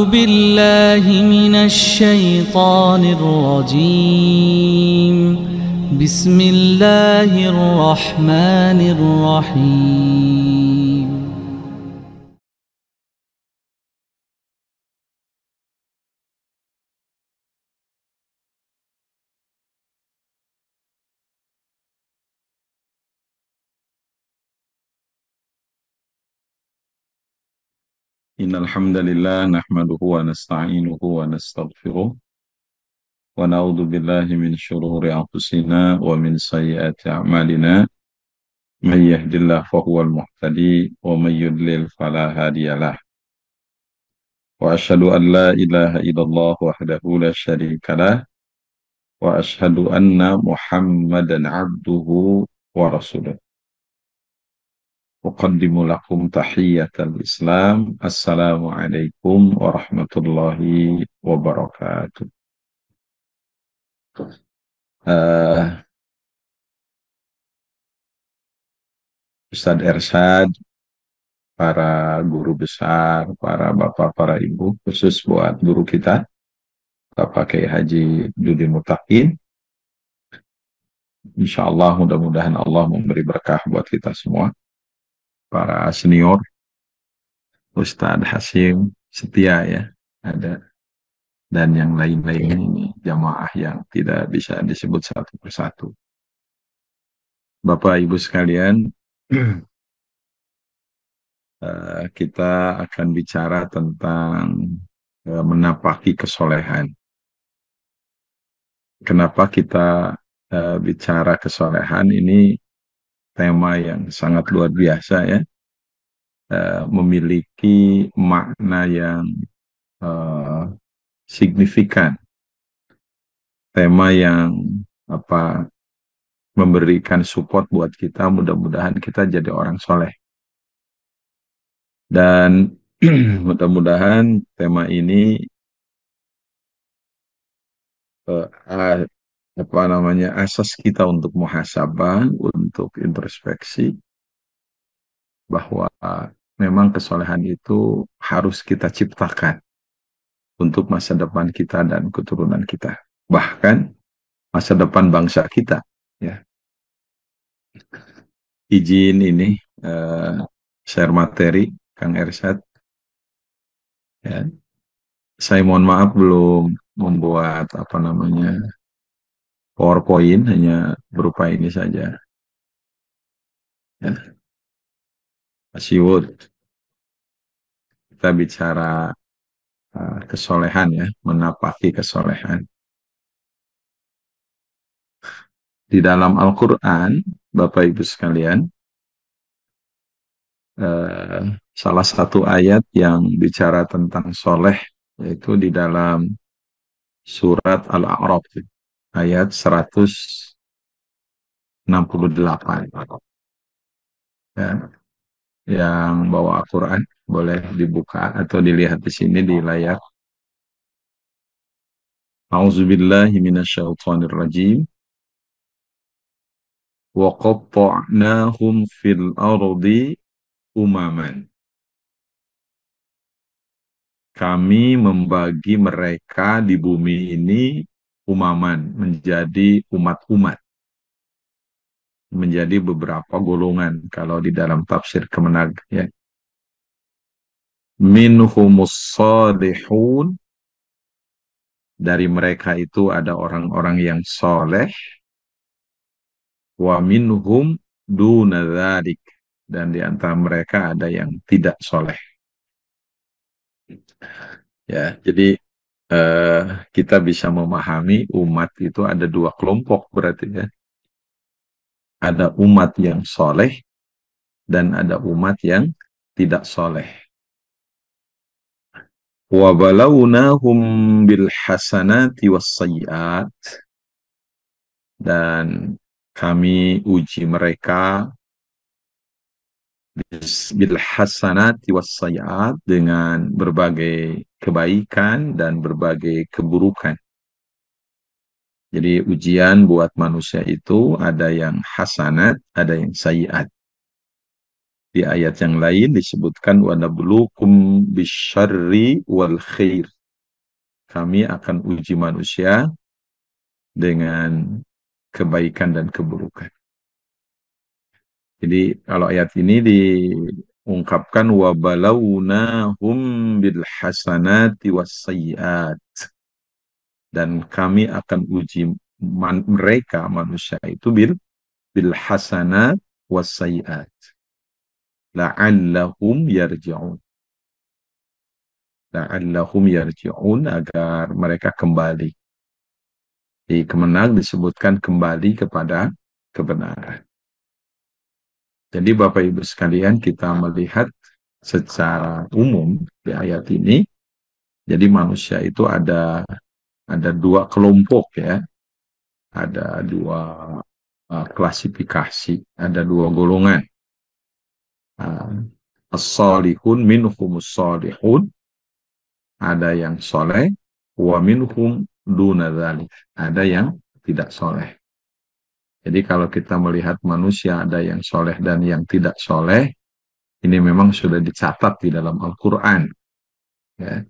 بالله من الشيطان الرجيم. بسم الله الرحمن الرحيم. إن الحمد لله نحمده ونستعينه ونستغفره ونعوذ بالله من شرور أنفسنا ومن سيئات أعمالنا من يهد الله فهو المهتدي ومن يضلل فلا هادي له وأشهد أن لا إله إلا الله وحده لا شريك له وأشهد أن محمدا عبده ورسوله أقدم لكم تحية الإسلام السلام عليكم ورحمة الله وبركاته. Eh, Ustadz Ersyad, para guru besar, para bapak, para ibu, khusus buat guru kita, Bapak Kiai Haji Dudin Mutakin. Insya Allah mudah-mudahan Allah memberi berkah buat kita semua. Para senior, Ustadz Hasyim Setia ya, ada. Dan yang lain-lain ini jamaah yang tidak bisa disebut satu persatu. Bapak Ibu sekalian, kita akan bicara tentang menapaki kesolehan. Kenapa kita bicara kesolehan ini tema yang sangat luar biasa ya, memiliki makna yang signifikan, tema yang memberikan support buat kita, mudah-mudahan kita jadi orang soleh. Dan mudah-mudahan tema ini asas kita untuk muhasabah, untuk introspeksi, bahwa memang kesolehan itu harus kita ciptakan untuk masa depan kita dan keturunan kita, bahkan masa depan bangsa kita ya. Izin ini share materi Kang Ersyad ya. Saya mohon maaf belum membuat PowerPoint, hanya berupa ini saja ya. Asyik kita bicara kesolehan ya, menapaki kesolehan. Di dalam Al-Quran, Bapak Ibu sekalian, salah satu ayat yang bicara tentang soleh, yaitu di dalam surat Al-A'raf, ayat 168. Ya, yang bawa Al-Quran, boleh dibuka atau dilihat di sini di layar. A'udzubillahi minasyaitonirrajim. Wa qatta'nahum fil ardi umaman. Kami membagi mereka di bumi ini umaman, menjadi umat-umat, menjadi beberapa golongan kalau di dalam tafsir Kemenag ya. Minhumus salihun, dari mereka itu ada orang-orang yang soleh, wa minhum duna dzalik, dan di antara mereka ada yang tidak soleh. Ya, jadi kita bisa memahami umat itu ada dua kelompok berarti ya. Ada umat yang soleh dan ada umat yang tidak soleh. Wa balawnahum bil hasanati was sayyiat, dan kami uji mereka bil hasanati was sayyiat, dengan berbagai kebaikan dan berbagai keburukan. Jadi ujian buat manusia itu ada yang hasanat, ada yang sayyiat. Di ayat yang lain disebutkan wa nabluukum bisyarri wal khair. Kami akan uji manusia dengan kebaikan dan keburukan. Jadi kalau ayat ini diungkapkan wa balawnahum bil hasanati was sayyiat, dan kami akan uji mereka manusia itu bil hasanat was sayyiat la'allahum yarji'un. La'allahum yarji'un, agar mereka kembali. Di Kemenang disebutkan kembali kepada kebenaran. Jadi Bapak Ibu sekalian, kita melihat secara umum di ayat ini, jadi manusia itu ada dua kelompok ya, ada dua klasifikasi, ada dua golongan. As-salihun minhumus salihun, ada yang soleh, wa minhum duna dzalik, ada yang tidak soleh. Jadi kalau kita melihat manusia ada yang soleh dan yang tidak soleh, ini memang sudah dicatat di dalam Al-Quran. Ya.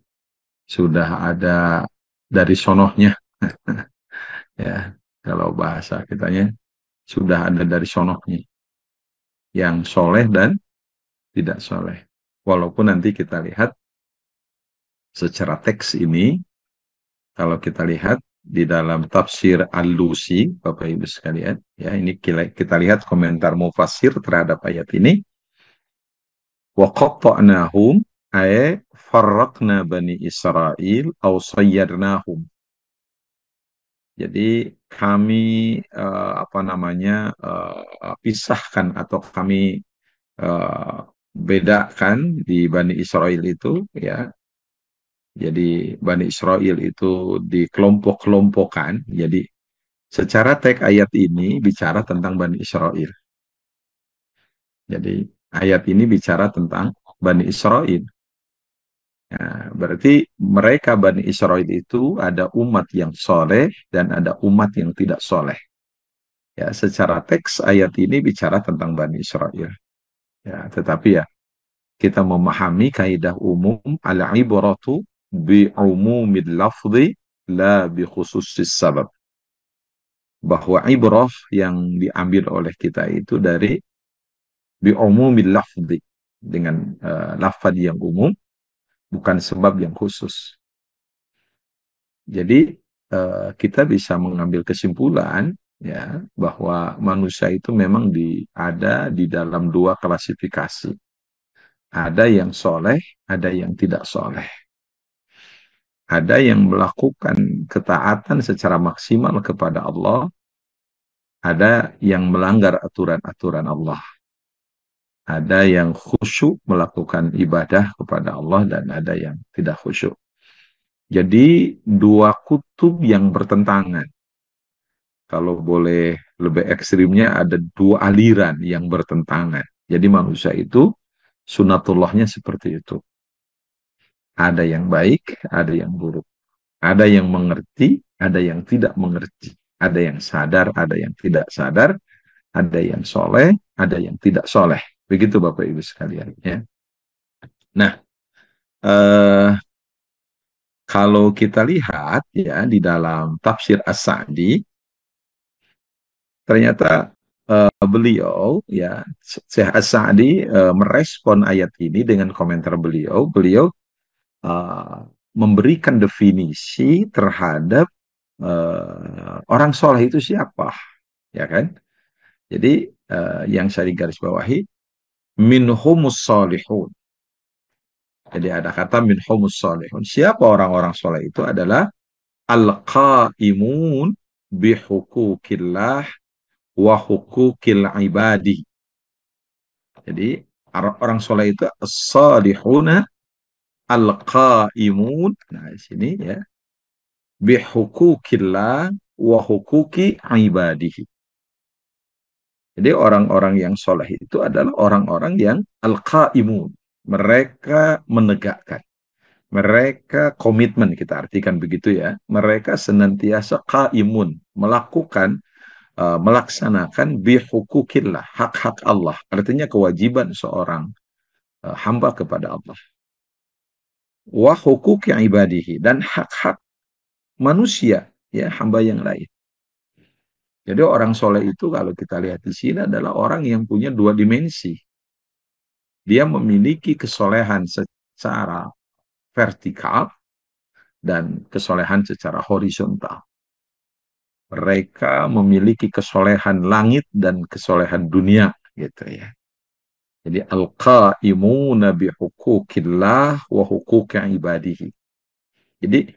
Sudah ada dari sonohnya. Ya, kalau bahasa kitanya, sudah ada dari sonohnya. Yang soleh dan tidak soleh. Walaupun nanti kita lihat secara teks ini, kalau kita lihat di dalam tafsir Al-Lusi, Bapak Ibu sekalian, ya ini kita lihat komentar mufassir terhadap ayat ini. Wa qatta'nahum ay farraqna bani Israel aw sayyarnahum. Jadi kami pisahkan atau kami uh, bedakan di Bani Israel itu ya. Jadi Bani Israel itu dikelompok-kelompokkan. Jadi secara teks ayat ini bicara tentang Bani Israel. Jadi ayat ini bicara tentang Bani Israel. Nah, berarti mereka Bani Israel itu ada umat yang soleh dan ada umat yang tidak soleh. Ya, secara teks ayat ini bicara tentang Bani Israel. Ya, tetapi ya kita memahami kaidah umum al-ibratu bi umumil lafzi la bi khususis sabab. Bahwa ibrah yang diambil oleh kita itu dari bi umumil lafzi, dengan lafaz yang umum, bukan sebab yang khusus. Jadi kita bisa mengambil kesimpulan ya bahwa manusia itu memang ada di dalam dua klasifikasi. Ada yang soleh, ada yang tidak soleh. Ada yang melakukan ketaatan secara maksimal kepada Allah, ada yang melanggar aturan-aturan Allah. Ada yang khusyuk melakukan ibadah kepada Allah dan ada yang tidak khusyuk. Jadi dua kutub yang bertentangan. Kalau boleh lebih ekstrimnya, ada dua aliran yang bertentangan. Jadi manusia itu sunatullahnya seperti itu. Ada yang baik, ada yang buruk. Ada yang mengerti, ada yang tidak mengerti. Ada yang sadar, ada yang tidak sadar. Ada yang soleh, ada yang tidak soleh. Begitu Bapak Ibu sekalian. Ya. Nah, kalau kita lihat ya di dalam tafsir As-Sa'di, ternyata beliau ya Syekh As-Sa'di merespon ayat ini dengan komentar beliau. Beliau memberikan definisi terhadap orang soleh itu siapa, ya kan? Jadi yang saya garisbawahi minhumus solihun. Jadi ada kata minhumus solihun. Siapa orang-orang soleh itu adalah al-qaimun bihukukillah wa hukukil ibadi. Jadi orang soleh itu as-salihuna al-qaimun. Nah, di sini ya. Bihukukillah wa hukuki ibadihi. Jadi orang-orang yang soleh itu adalah orang-orang yang al-qaimun. Mereka menegakkan. Mereka komitmen, kita artikan begitu ya. Mereka senantiasa qaimun, melakukan melaksanakan bihukukillah, hak-hak Allah. Artinya kewajiban seorang hamba kepada Allah. Wa hukuki ibadihi, dan hak-hak manusia, ya, hamba yang lain. Jadi orang soleh itu kalau kita lihat di sini adalah orang yang punya dua dimensi. Dia memiliki kesolehan secara vertikal dan kesolehan secara horizontal. Mereka memiliki kesolehan langit dan kesolehan dunia, gitu ya. Jadi al-qaimuna bihukukillah wa hukuki ibadihi. Jadi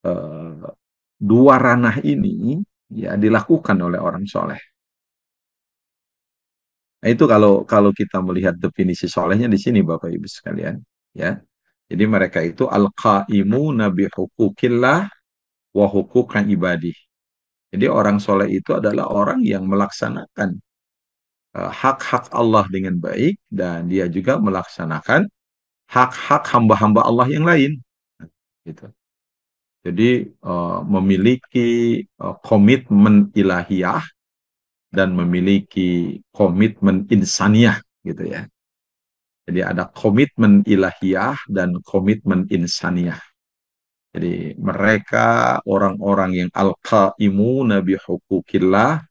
eh, dua ranah ini ya dilakukan oleh orang soleh. Nah, itu kalau kalau kita melihat definisi solehnya di sini Bapak Ibu sekalian, ya. Jadi mereka itu al-qaimuna bihukukillah wa hukuki ibadihi. Jadi orang soleh itu adalah orang yang melaksanakan hak-hak Allah dengan baik, dan dia juga melaksanakan hak-hak hamba-hamba Allah yang lain. Gitu. Jadi memiliki komitmen ilahiyah dan memiliki komitmen insaniyah, gitu ya. Jadi ada komitmen ilahiyah dan komitmen insaniyah. Jadi mereka orang-orang yang al-qaimuna bihukukillah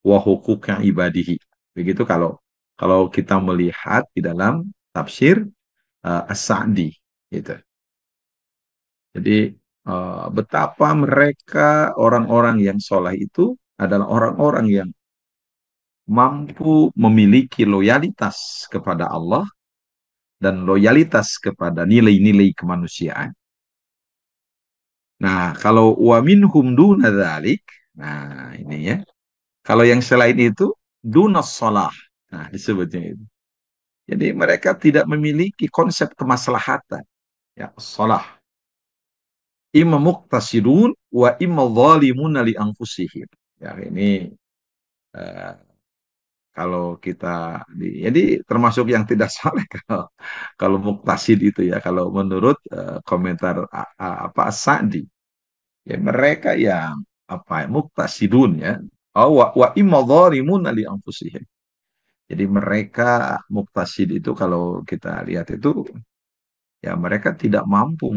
wa hukuka ibadihi. Begitu kalau kalau kita melihat di dalam tafsir As-Sa'di, gitu. Jadi betapa mereka orang-orang yang soleh itu adalah orang-orang yang mampu memiliki loyalitas kepada Allah dan loyalitas kepada nilai-nilai kemanusiaan. Nah, kalau wa minhum duna dzalik, nah ini ya. Kalau yang selain itu dunas shalah. Nah, disebutnya itu. Jadi mereka tidak memiliki konsep kemaslahatan, ya, shalah. Imma muqtasidun wa imma zalimuna li anfusihim. Ya, ini eh, kalau kita jadi termasuk yang tidak saleh kalau kalau muqtasid itu ya, kalau menurut komentar apa Sa'di, ya mereka yang apa muqtasidun ya, wa imma zalimuna li anfusihim. Jadi mereka muqtasid itu kalau kita lihat itu ya mereka tidak mampu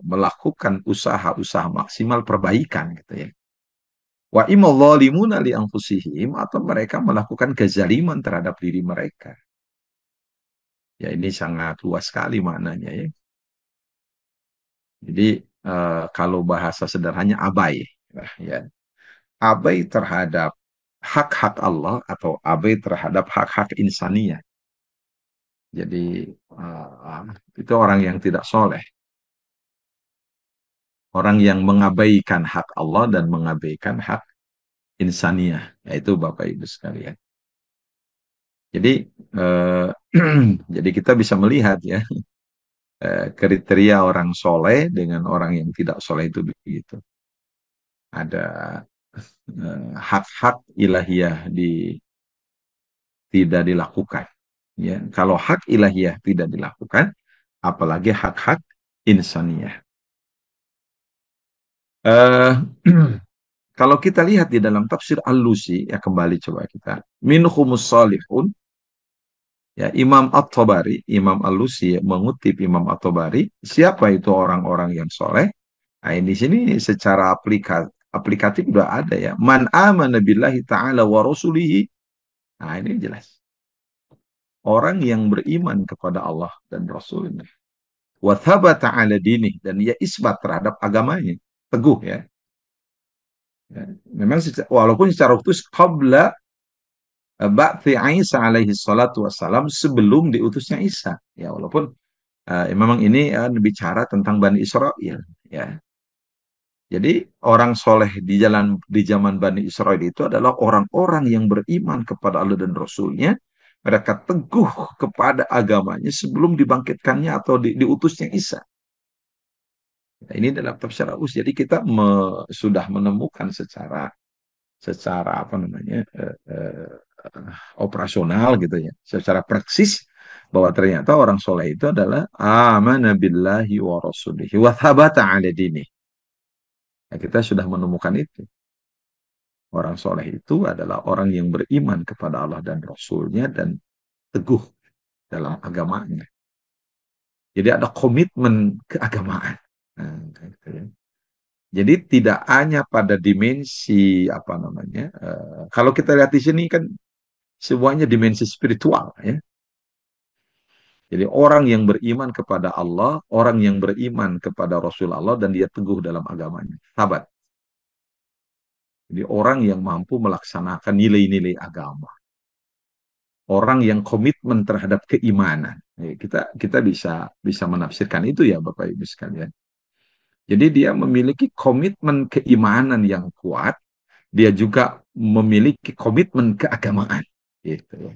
melakukan usaha-usaha maksimal perbaikan, gitu ya. Wa imma zalimuna li anfusihim, atau mereka melakukan kezaliman terhadap diri mereka. Ya ini sangat luas sekali maknanya ya. Jadi kalau bahasa sederhananya abai, ya. Abai terhadap hak-hak Allah atau abai terhadap hak-hak insaniah. Jadi itu orang yang tidak soleh. Orang yang mengabaikan hak Allah dan mengabaikan hak insaniah. Yaitu Bapak Ibu sekalian. Jadi eh, jadi kita bisa melihat ya kriteria orang soleh dengan orang yang tidak soleh itu begitu. Ada hak-hak ilahiyah tidak dilakukan. Ya, kalau hak ilahiyah tidak dilakukan, apalagi hak-hak insaniyah. Eh, kalau kita lihat di dalam tafsir Al-Lusi, ya kembali coba kita. Minhumus salihun, ya Imam At-Tabari, Imam Al-Lusi mengutip Imam At-Tabari, siapa itu orang-orang yang soleh? Nah, di sini secara aplikatif udah ada ya. Man amana billahi ta'ala wa rasulihi. Nah, ini jelas. Orang yang beriman kepada Allah dan Rasulnya. Wa thabata ala dinih, dan ia isbat terhadap agamanya. Teguh ya. Ya. Memang walaupun secara khusus qabla ba'thi Isa alaihi salatu wassalam, sebelum diutusnya Isa. Ya, walaupun memang ini bicara tentang Bani Israel. Ya. Jadi orang soleh di zaman Bani Israel itu adalah orang-orang yang beriman kepada Allah dan Rasulnya. Mereka teguh kepada agamanya sebelum dibangkitkannya atau diutusnya Isa. Nah, ini dalam tafsir Aus. Jadi kita sudah menemukan secara apa namanya operasional gitu ya, secara praksis bahwa ternyata orang soleh itu adalah amana billahi wa rasulihi wa thabata ala dini. Nah, kita sudah menemukan itu. Orang soleh itu adalah orang yang beriman kepada Allah dan Rasulnya dan teguh dalam agamanya. Jadi ada komitmen keagamaan. Nah, gitu ya. Jadi tidak hanya pada dimensi apa namanya. Kalau kita lihat di sini kan semuanya dimensi spiritual ya. Jadi orang yang beriman kepada Allah, orang yang beriman kepada Rasul Allah dan dia teguh dalam agamanya. Sahabat. Jadi orang yang mampu melaksanakan nilai-nilai agama. Orang yang komitmen terhadap keimanan. Kita bisa menafsirkan itu ya Bapak Ibu sekalian. Jadi dia memiliki komitmen keimanan yang kuat, dia juga memiliki komitmen keagamaan. Gitu ya.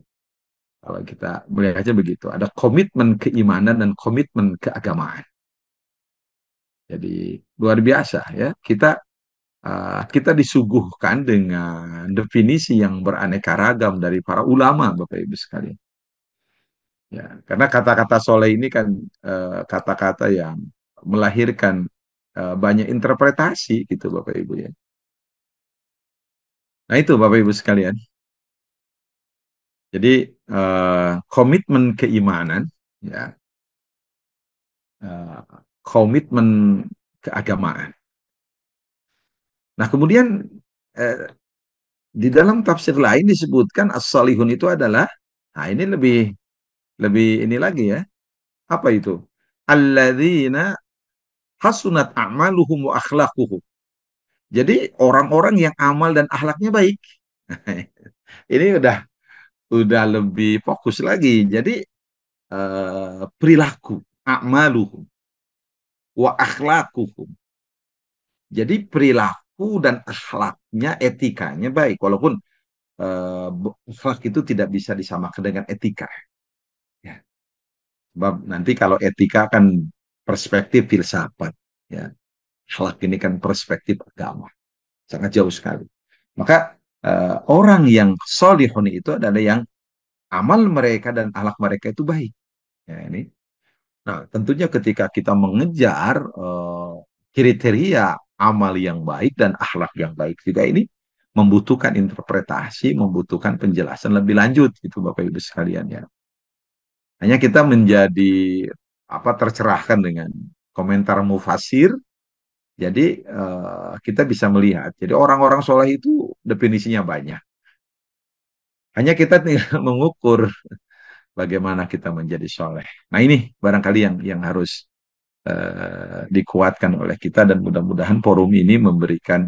Kalau kita melihatnya begitu, ada komitmen keimanan dan komitmen keagamaan. Jadi luar biasa ya. Kita disuguhkan dengan definisi yang beraneka ragam dari para ulama, Bapak Ibu sekalian. Ya, karena kata-kata soleh ini kan kata-kata yang melahirkan banyak interpretasi gitu, Bapak Ibu ya. Nah itu Bapak Ibu sekalian. Jadi komitmen keimanan, ya, eh, komitmen keagamaan. Nah kemudian eh, di dalam tafsir lain disebutkan as-salihun itu adalah, nah ini lebih lebih ini lagi ya. Apa itu? Alladzina hasunat a'maluhum wa akhlaquhum. Jadi orang-orang yang amal dan akhlaknya baik. Ini udah lebih fokus lagi. Jadi perilaku, a'maluhum wa akhlaquhum. Jadi perilaku dan akhlaknya, etikanya baik. Walaupun akhlak itu tidak bisa disamakan dengan etika. Ya. Sebab nanti kalau etika kan perspektif filsafat. Ya. Akhlak ini kan perspektif agama. Sangat jauh sekali. Maka orang yang solihun itu adalah yang amal mereka dan akhlak mereka itu baik. Ya, ini. Nah, tentunya ketika kita mengejar kriteria amal yang baik dan akhlak yang baik juga ini membutuhkan interpretasi, membutuhkan penjelasan lebih lanjut gitu Bapak Ibu sekalian ya. Hanya kita menjadi apa tercerahkan dengan komentar mufasir. Jadi kita bisa melihat. Jadi orang-orang soleh itu definisinya banyak. Hanya kita tinggal mengukur bagaimana kita menjadi soleh. Nah ini barangkali yang harus dikuatkan oleh kita dan mudah-mudahan forum ini memberikan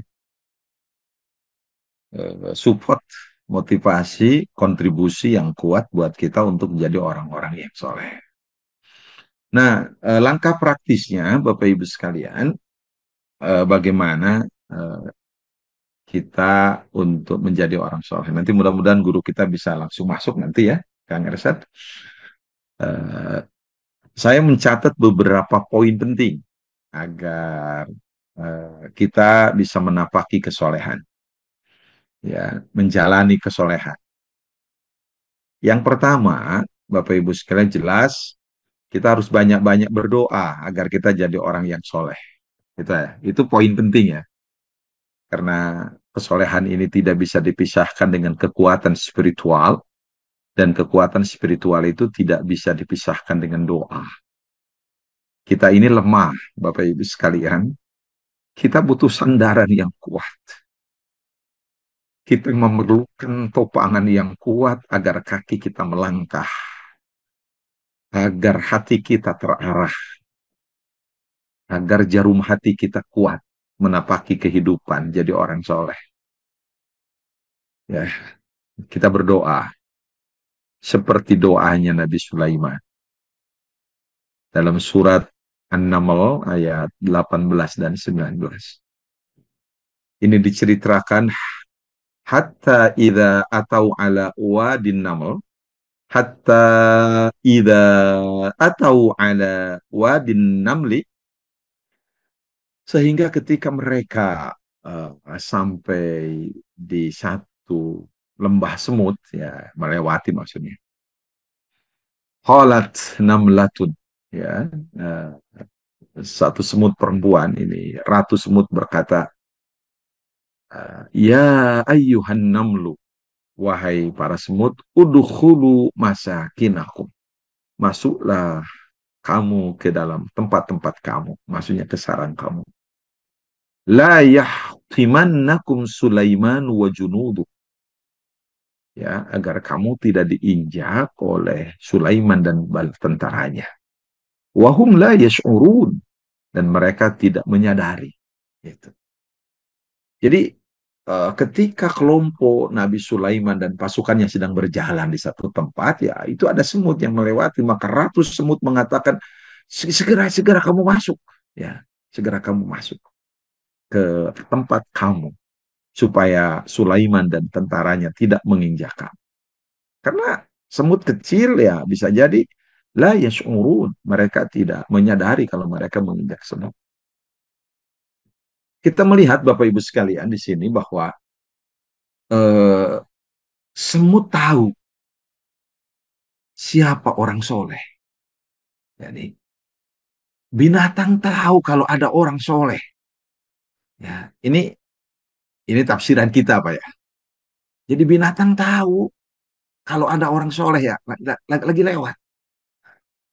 support, motivasi, kontribusi yang kuat buat kita untuk menjadi orang-orang yang soleh. Nah, langkah praktisnya, Bapak Ibu sekalian, bagaimana kita untuk menjadi orang soleh. Nanti mudah-mudahan guru kita bisa langsung masuk nanti ya, Kang Ersat. Eh, saya mencatat beberapa poin penting agar kita bisa menapaki kesolehan, ya, menjalani kesolehan. Yang pertama, Bapak Ibu sekalian jelas kita harus banyak-banyak berdoa agar kita jadi orang yang soleh. Itu poin penting ya, karena kesolehan ini tidak bisa dipisahkan dengan kekuatan spiritual dan kekuatan spiritual itu tidak bisa dipisahkan dengan doa. Kita ini lemah, Bapak Ibu sekalian. Kita butuh sandaran yang kuat. Kita memerlukan topangan yang kuat agar kaki kita melangkah, agar hati kita terarah, agar jarum hati kita kuat menapaki kehidupan jadi orang soleh. Ya, kita berdoa seperti doanya Nabi Sulaiman dalam surat An-Naml ayat 18 dan 19. Ini diceritakan hatta idza atau ala wadin naml, hatta idza atau ala wadin namli, sehingga ketika mereka sampai di satu lembah semut, ya melewati maksudnya. Qalat namlatun, ya, satu semut perempuan ini, ratu semut berkata, Ya ayyuhan namlu, wahai para semut, udkhulu masakinakum. Masuklah kamu ke dalam tempat-tempat kamu, maksudnya ke sarang kamu. La yahtimannakum Sulaiman wa junudu, ya, agar kamu tidak diinjak oleh Sulaiman dan tentaranya. Wahum la yash'urun, dan mereka tidak menyadari. Gitu. Jadi ketika kelompok Nabi Sulaiman dan pasukannya sedang berjalan di satu tempat, ya itu ada semut yang melewati, maka ratus semut mengatakan, segera segera kamu masuk, ya, segera kamu masuk ke tempat kamu supaya Sulaiman dan tentaranya tidak menginjak kamu. Karena semut kecil ya bisa jadi la yash'urun, mereka tidak menyadari kalau mereka menginjak semut. Kita melihat Bapak Ibu sekalian di sini bahwa eh, semut tahu siapa orang soleh. Jadi binatang tahu kalau ada orang soleh. Ya, ini tafsiran kita Pak ya. Jadi binatang tahu kalau ada orang soleh ya lagi lewat.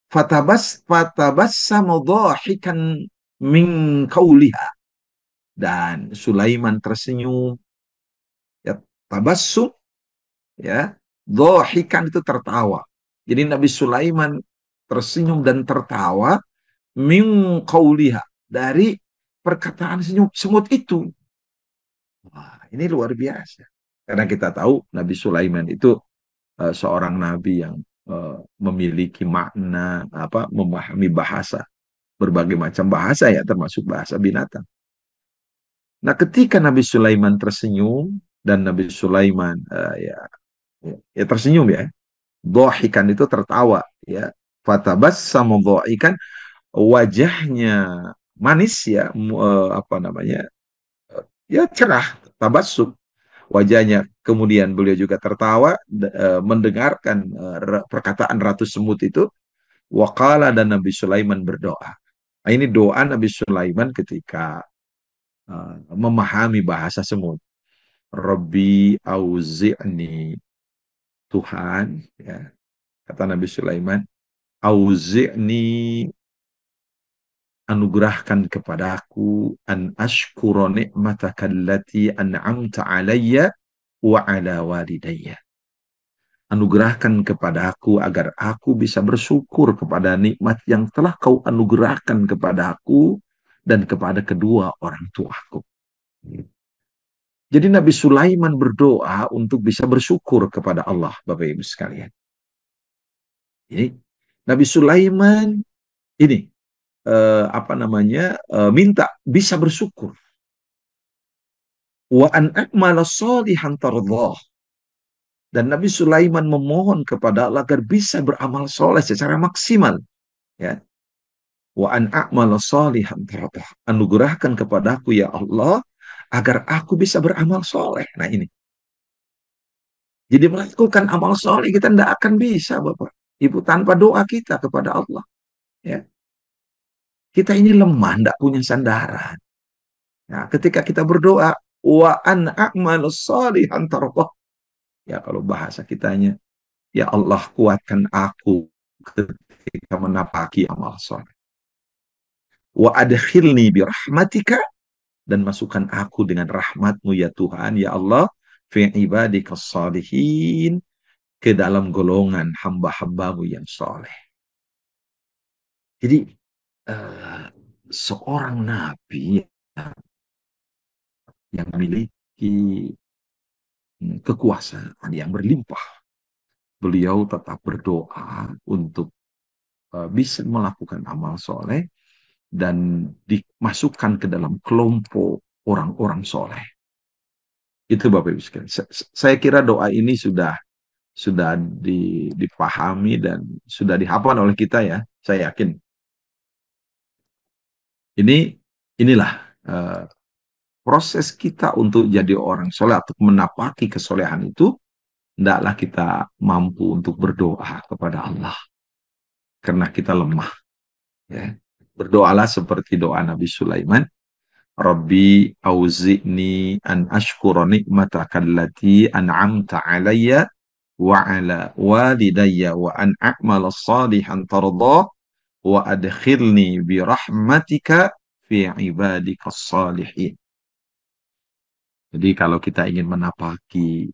Fatabas samudhahikan min kauliha, dan Sulaiman tersenyum, ya, tabassum, ya, dhahikan itu tertawa. Jadi Nabi Sulaiman tersenyum dan tertawa min qauliha, dari perkataan senyum semut itu. Wah, ini luar biasa. Karena kita tahu Nabi Sulaiman itu seorang nabi yang memiliki makna, apa, memahami bahasa, berbagai macam bahasa ya, termasuk bahasa binatang. Nah, ketika Nabi Sulaiman tersenyum dan Nabi Sulaiman ya tersenyum ya, dhahikan itu tertawa ya. Fatabassama dhahikan, wajahnya manis ya, apa namanya, ya cerah, tabassum wajahnya. Kemudian beliau juga tertawa mendengarkan perkataan Ratu Semut itu. Waqala, dan Nabi Sulaiman berdoa. Nah, ini doa Nabi Sulaiman ketika memahami bahasa semut. Rabbi auzi'ni, Tuhan, ya, kata Nabi Sulaiman, auzi'ni, anugerahkan kepadaku, an ashkura ni'mataka allati an'amta alayya wa ala walidayya. Anugerahkan kepadaku agar aku bisa bersyukur kepada nikmat yang telah kau anugerahkan kepadaku dan kepada kedua orang tuaku. Jadi Nabi Sulaiman berdoa untuk bisa bersyukur kepada Allah, Bapak Ibu sekalian. Jadi Nabi Sulaiman ini apa namanya, minta bisa bersyukur. Wa an a'mala shalihan tardhah. Dan Nabi Sulaiman memohon kepada Allah agar bisa beramal soleh secara maksimal. Ya. Wa an a'mala shalihan tardhah. Anugerahkan kepadaku ya Allah agar aku bisa beramal soleh. Nah ini. Jadi melakukan amal soleh kita tidak akan bisa, Bapak Ibu, tanpa doa kita kepada Allah. Ya. Kita ini lemah, tidak punya sandaran. Nah, ketika kita berdoa, wa an a'malu shalihan tardhah. Ya, kalau bahasa kitanya, ya Allah kuatkan aku ketika menapaki amal soleh. Wa adkhilni birahmatika, dan masukkan aku dengan rahmatmu ya Tuhan, ya Allah, fi ibadikas salihin, ke dalam golongan hamba-hambamu yang soleh. Jadi seorang nabi yang memiliki kekuasaan yang berlimpah, beliau tetap berdoa untuk bisa melakukan amal soleh dan dimasukkan ke dalam kelompok orang-orang soleh. Itu Bapak Ibu sekalian. Saya kira doa ini sudah dipahami dan sudah dihafal oleh kita ya. Saya yakin. Inilah uh, proses kita untuk jadi orang soleh atau menapaki kesolehan itu. Tidaklah kita mampu untuk berdoa kepada Allah karena kita lemah. Ya. Berdoalah seperti doa Nabi Sulaiman. Rabbi auzi'ni an ashkura ni'mataka allati an'amta alayya wa ala walidayya wa an a'mala salihan tardah wa adkhilni bi rahmatika fi ibadika salihin. Jadi kalau kita ingin menapaki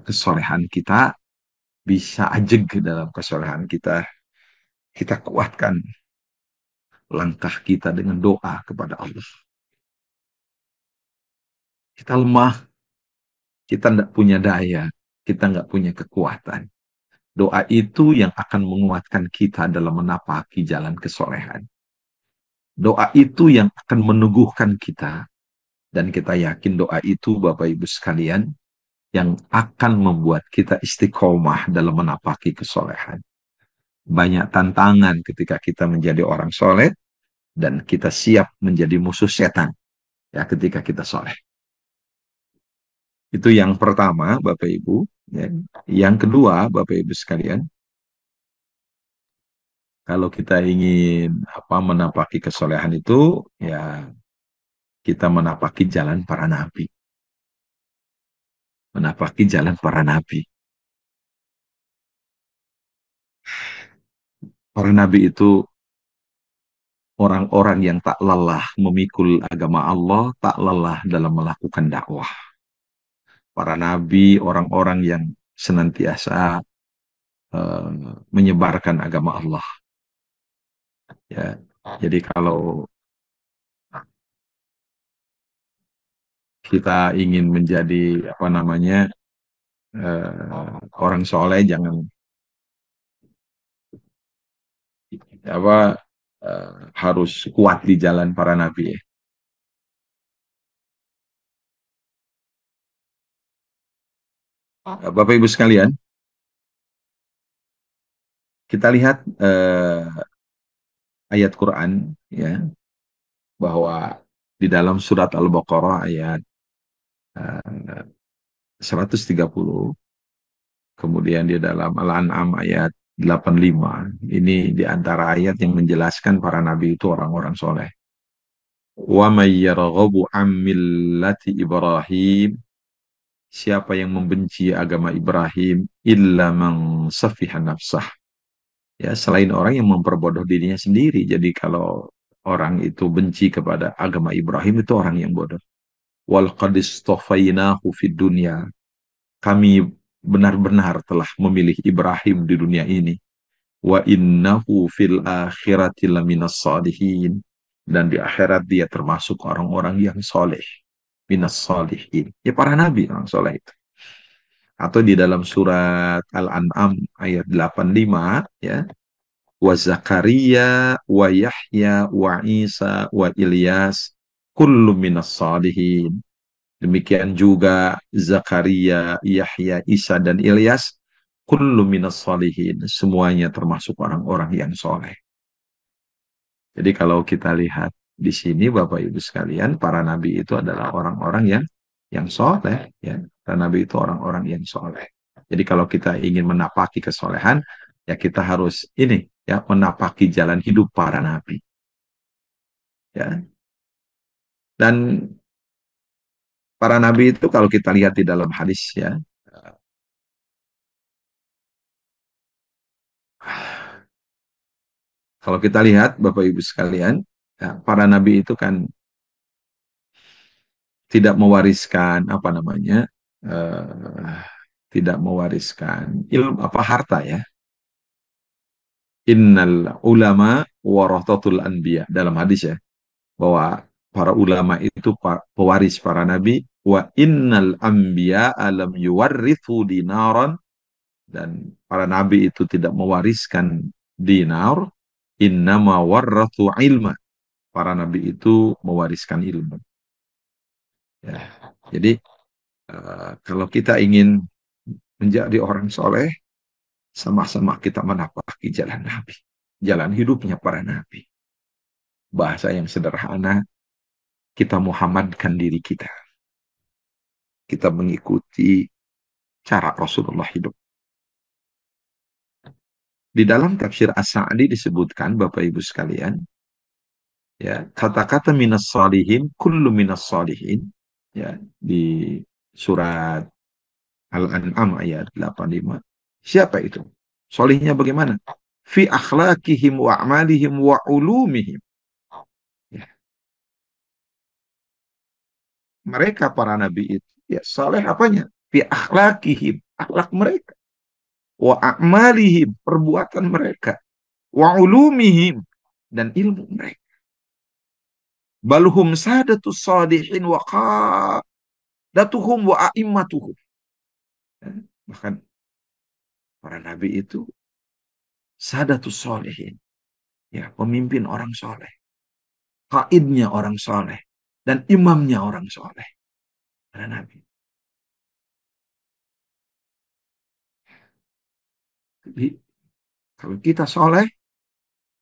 kesolehan kita, bisa ajeg dalam kesolehan kita, kita kuatkan langkah kita dengan doa kepada Allah. Kita lemah, kita tidak punya daya, kita nggak punya kekuatan. Doa itu yang akan menguatkan kita dalam menapaki jalan kesolehan. Doa itu yang akan meneguhkan kita. Dan kita yakin doa itu, Bapak Ibu sekalian, yang akan membuat kita istiqomah dalam menapaki kesolehan. Banyak tantangan ketika kita menjadi orang soleh, dan kita siap menjadi musuh setan ya ketika kita soleh. Itu yang pertama, Bapak Ibu. Ya. Yang kedua, Bapak Ibu sekalian, kalau kita ingin menapaki kesolehan itu, ya kita menapaki jalan para nabi. Menapaki jalan para nabi. Para nabi itu orang-orang yang tak lelah memikul agama Allah, tak lelah dalam melakukan dakwah. Para nabi, orang-orang yang senantiasa uh, menyebarkan agama Allah. Ya, jadi kalau kita ingin menjadi orang soleh, jangan harus kuat di jalan para nabi. Ya. Bapak Ibu sekalian, kita lihat ayat Quran ya bahwa di dalam surat Al-Baqarah ayat 130, kemudian di dalam Al-An'am ayat 85. Ini di antara ayat yang menjelaskan para nabi itu orang-orang soleh. Wa may yarghabu an millati Ibrahim, siapa yang membenci agama Ibrahim, illa man safiha nafsah. Ya, selain orang yang memperbodoh dirinya sendiri. Jadi kalau orang itu benci kepada agama Ibrahim, itu orang yang bodoh. Wal qad istafainahu fid dunya. Kami benar-benar telah memilih Ibrahim di dunia ini. Wa innahu fil akhirati laminas salihin. Dan di akhirat dia termasuk orang-orang yang soleh. Minas salihin. Ya para nabi orang soleh itu. Atau di dalam surat Al-An'am ayat 85 ya. Wa Zakaria wa Yahya wa Isa wa Ilyas kullu minas salihin. Demikian juga Zakaria, Yahya, Isa dan Ilyas kullu minas salihin. Semuanya termasuk orang-orang yang soleh. Jadi kalau kita lihat di sini Bapak Ibu sekalian, para nabi itu adalah orang-orang yang soleh ya. Para nabi itu orang-orang yang soleh. Jadi kalau kita ingin menapaki kesolehan, ya kita harus ini ya menapaki jalan hidup para nabi. Ya. Dan para nabi itu kalau kita lihat di dalam hadis ya, kalau kita lihat Bapak Ibu sekalian, ya, para nabi itu kan tidak mewariskan uh, tidak mewariskan ilmu harta ya. Innal ulama warathatul anbiya, dalam hadis ya, bahwa para ulama itu pewaris para nabi, wa innal anbiya alam yuwarrithu dinaran, dan para nabi itu tidak mewariskan dinar, innama warrathu ilma, para nabi itu mewariskan ilmu ya. Jadi kalau kita ingin menjadi orang soleh, sama-sama kita menapaki jalan nabi, jalan hidupnya para nabi. Bahasa yang sederhana, kita Muhammadkan diri kita. Kita mengikuti cara Rasulullah hidup. Di dalam tafsir As-Sa'di disebutkan, Bapak Ibu sekalian, Ya, kata-kata minas salihin, kullu minas salihin, ya, di surat Al-An'am ayat 85. Siapa itu? Solihnya bagaimana? Fi akhlaqihim wa amalihim wa ulumihim. Ya, mereka para nabi itu, ya, saleh apanya? Fi akhlaqihim, akhlak mereka. Wa a'malihim, perbuatan mereka. Wa ulumihim, dan ilmu mereka. Balhum sadatus salihin wa qadatuhum wa a'immatuhum. Ya, bahkan para nabi itu sadatus salihin, ya, pemimpin orang soleh, kaidnya orang soleh, dan imamnya orang soleh. Para nabi. Jadi kalau kita soleh,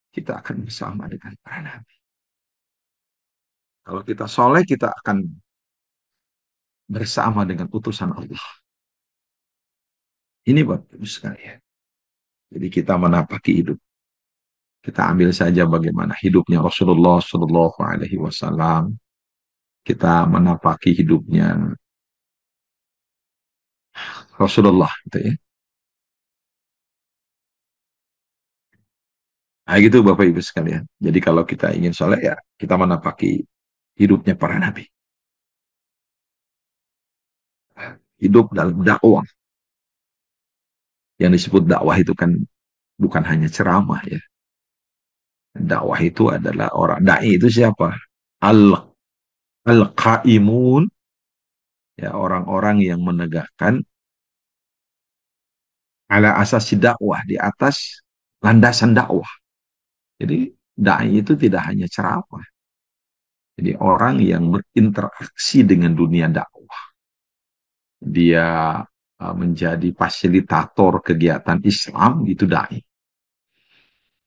kita akan bersama dengan para nabi. Kalau kita soleh, kita akan bersama dengan utusan Allah. Ini Bapak Ibu sekalian. Jadi kita menapaki hidup. Kita ambil saja bagaimana hidupnya Rasulullah Shallallahu Alaihi Wasallam. Kita menapaki hidupnya Rasulullah, gitu ya. Nah, gitu Bapak Ibu sekalian. Jadi kalau kita ingin soleh, ya kita menapaki hidupnya para nabi. Hidup dalam dakwah. Yang disebut dakwah itu kan bukan hanya ceramah, ya. Dakwah itu adalah orang dai itu siapa? Al al-qaimun, ya, orang-orang yang menegakkan ala asasi dakwah, di atas landasan dakwah. Jadi dai itu tidak hanya ceramah. Jadi orang yang berinteraksi dengan dunia dakwah. Dia menjadi fasilitator kegiatan Islam, itu dai.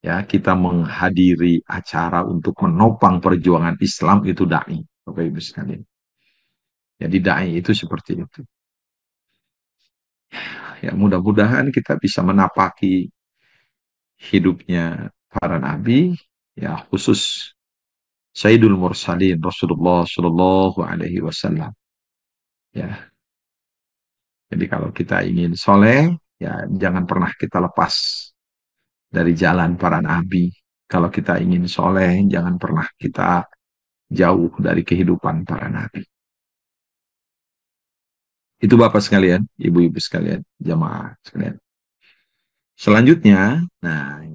Ya, kita menghadiri acara untuk menopang perjuangan Islam, itu dai, Bapak Ibu sekalian. Jadi dai itu seperti itu. Ya, mudah-mudahan kita bisa menapaki hidupnya para nabi, ya, khusus Sayyidul Mursalin Rasulullah Shallallahu Alaihi Wasallam. Ya, jadi kalau kita ingin soleh, ya jangan pernah kita lepas dari jalan para nabi. Kalau kita ingin soleh, jangan pernah kita jauh dari kehidupan para nabi. Itu Bapak sekalian, Ibu-ibu sekalian, jamaah sekalian. Selanjutnya, nah,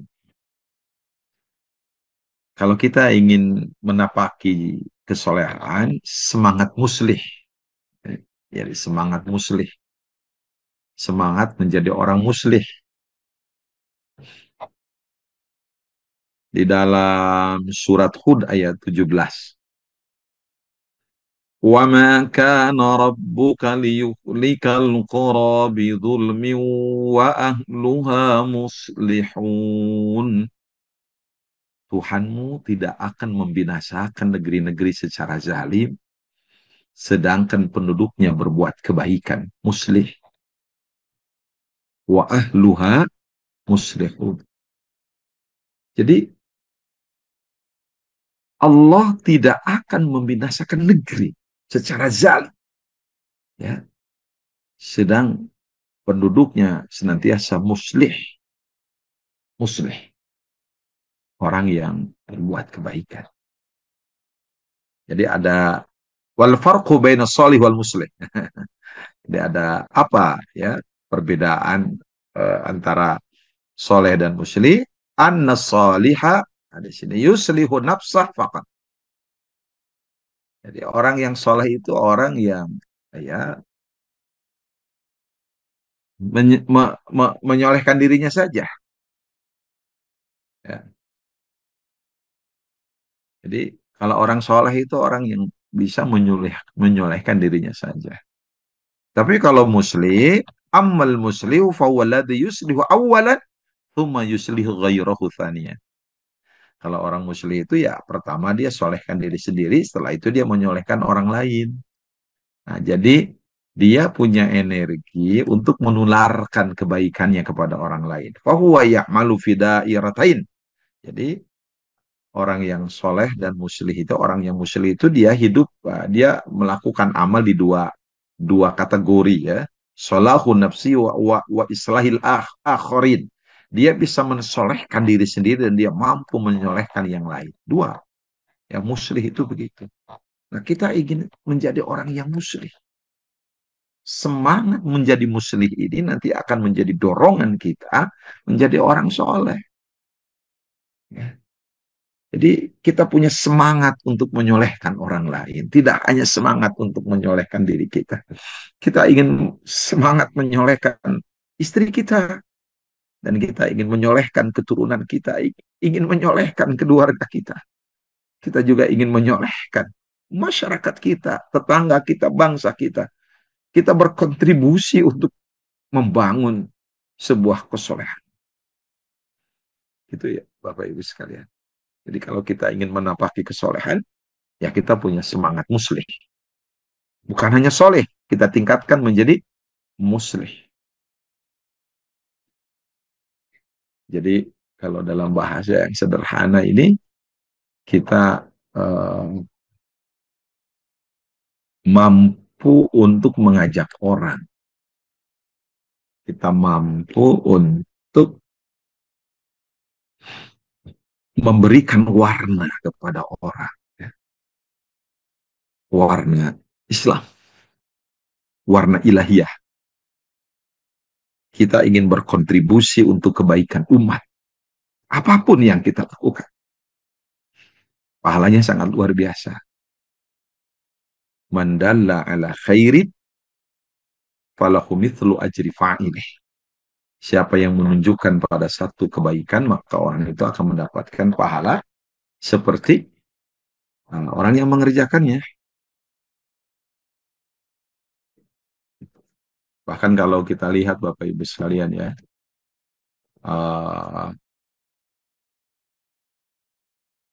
kalau kita ingin menapaki kesolehan, semangat muslih. Jadi semangat muslih. Semangat menjadi orang muslih. Di dalam surat Hud ayat 17. وَمَا كَانَ رَبُّكَ لِيُهْلِكَ الْقُرَى بِظُلْمٍ وَأَهْلُهَا مُصْلِحُونَ. Tuhanmu tidak akan membinasakan negeri-negeri secara zalim, sedangkan penduduknya berbuat kebaikan, muslih. Wa ahluha muslihun. Jadi Allah tidak akan membinasakan negeri secara zalim, ya, sedang penduduknya senantiasa muslih, muslih, orang yang berbuat kebaikan. Jadi ada wal farqu baina shalih wal muslih. Jadi ada apa, ya, perbedaan antara soleh dan muslih? Anna shaliha, ada sini yuslihu nafsah faqat. Jadi orang yang soleh itu orang yang, ya, menyolehkan dirinya saja. Ya. Jadi kalau orang soleh itu orang yang bisa menyolehkan dirinya saja. Tapi kalau muslim, ammal muslihu fawwaladhi yuslihu awalan, thumma yuslihu ghairahu thaniyan. Kalau orang muslim itu, ya, pertama dia solehkan diri sendiri, setelah itu dia menyolehkan orang lain. Nah, jadi dia punya energi untuk menularkan kebaikannya kepada orang lain. Fahuwa ya'malu fi dairatain. Jadi Orang yang soleh dan muslih itu, orang yang muslih itu dia hidup, dia melakukan amal di dua dua kategori ya. Solahun nafsi wa islahil akhirin. Dia bisa mensolehkan diri sendiri dan dia mampu menyolehkan yang lain. Dua. Yang muslih itu begitu. Nah, kita ingin menjadi orang yang muslih. Semangat menjadi muslih ini nanti akan menjadi dorongan kita menjadi orang soleh. Ya. Jadi kita punya semangat untuk menyolehkan orang lain. Tidak hanya semangat untuk menyolehkan diri kita. Kita ingin semangat menyolehkan istri kita. Dan kita ingin menyolehkan keturunan kita. Ingin menyolehkan keluarga kita. Kita juga ingin menyolehkan masyarakat kita, tetangga kita, bangsa kita. Kita berkontribusi untuk membangun sebuah kesolehan. Gitu ya, Bapak Ibu sekalian. Jadi kalau kita ingin menapaki kesolehan, ya kita punya semangat muslih. Bukan hanya soleh, kita tingkatkan menjadi muslih. Jadi kalau dalam bahasa yang sederhana ini, kita mampu untuk mengajak orang. Kita mampu untuk memberikan warna kepada orang. Ya. Warna Islam. Warna ilahiyah. Kita ingin berkontribusi untuk kebaikan umat. Apapun yang kita lakukan. Pahalanya sangat luar biasa. Man dalla ala khairin falahu mithlu ajri fa'ilih. Siapa yang menunjukkan pada satu kebaikan, maka orang itu akan mendapatkan pahala seperti orang yang mengerjakannya. Bahkan kalau kita lihat Bapak Ibu sekalian ya,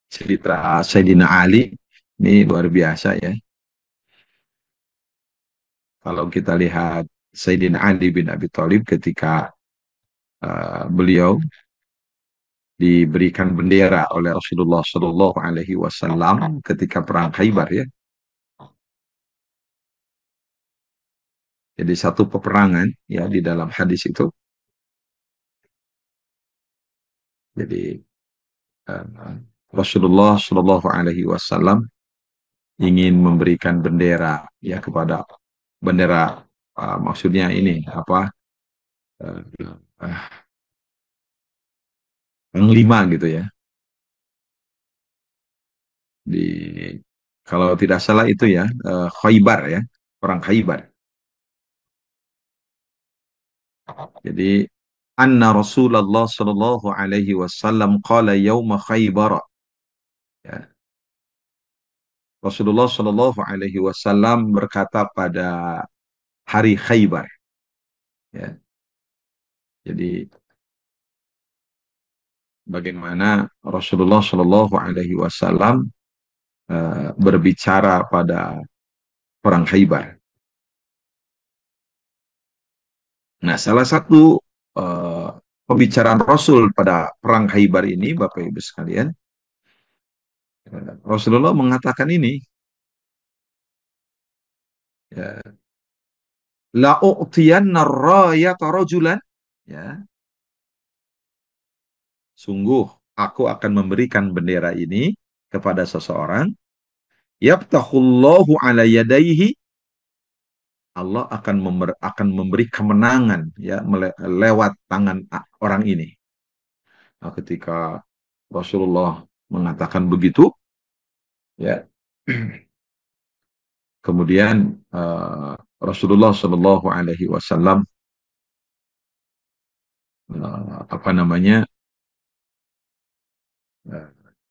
cerita Sayyidina Ali ini luar biasa ya. Kalau kita lihat Sayyidina Ali bin Abi Thalib ketika beliau diberikan bendera oleh Rasulullah Shallallahu Alaihi Wasallam ketika perang Khaybar ya. Jadi satu peperangan ya di dalam hadis itu. Jadi Rasulullah Shallallahu Alaihi Wasallam ingin memberikan bendera ya kepada bendera maksudnya ini apa panglima gitu ya di kalau tidak salah itu ya Khaybar ya perang Khaybar. Jadi anna Rasulullah sallallahu alaihi wasallam qala yauma Khaybar ya. Rasulullah sallallahu alaihi wasallam berkata pada hari Khaybar ya. Jadi bagaimana Rasulullah sallallahu alaihi wasallam berbicara pada perang Khaybar. Nah, salah satu pembicaraan Rasul pada perang Khaybar ini, Bapak Ibu sekalian, Rasulullah mengatakan ini, ya, la u'tiyanna rayata rajulan, ya, sungguh aku akan memberikan bendera ini kepada seseorang, yaftahullahu ala yadaihi, Allah akan memberi kemenangan ya lewat tangan orang ini. Nah, ketika Rasulullah mengatakan begitu, ya, kemudian Rasulullah Shallallahu Alaihi Wasallam apa namanya,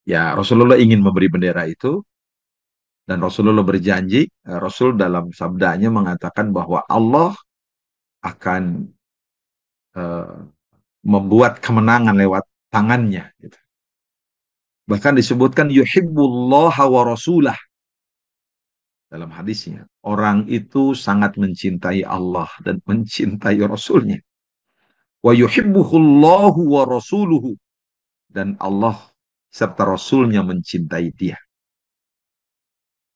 ya Rasulullah ingin memberi bendera itu dan Rasulullah berjanji, Rasul dalam sabdanya mengatakan bahwa Allah akan membuat kemenangan lewat tangannya. Gitu. Bahkan disebutkan yuhibbullah wa rasulah dalam hadisnya. Orang itu sangat mencintai Allah dan mencintai Rasulnya. Wa yuhibbuhullahu wa rasuluhu. Dan Allah serta Rasulnya mencintai dia.